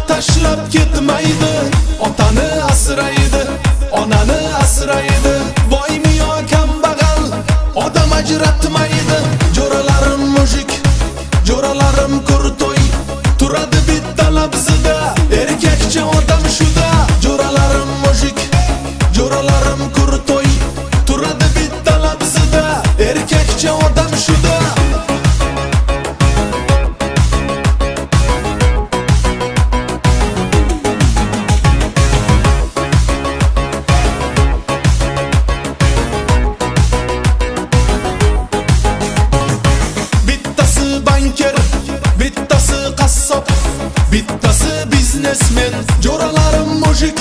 tashlab ketmaydi. Otani asraydi, onani asraydi. Boymi yo kambag'al, odam ajratmaydi. Jo'ralarim mujik, jo'ralarim kurtoy, turadi bitta labzida, erkakcha odam shuda. Jo'ralarim mujik, jo'ralarim kurtoy, turadi bitta labzida, erkakcha odam shuda. Bittasi qassob, bittasi biznesmen. Jo'ralarim mujik,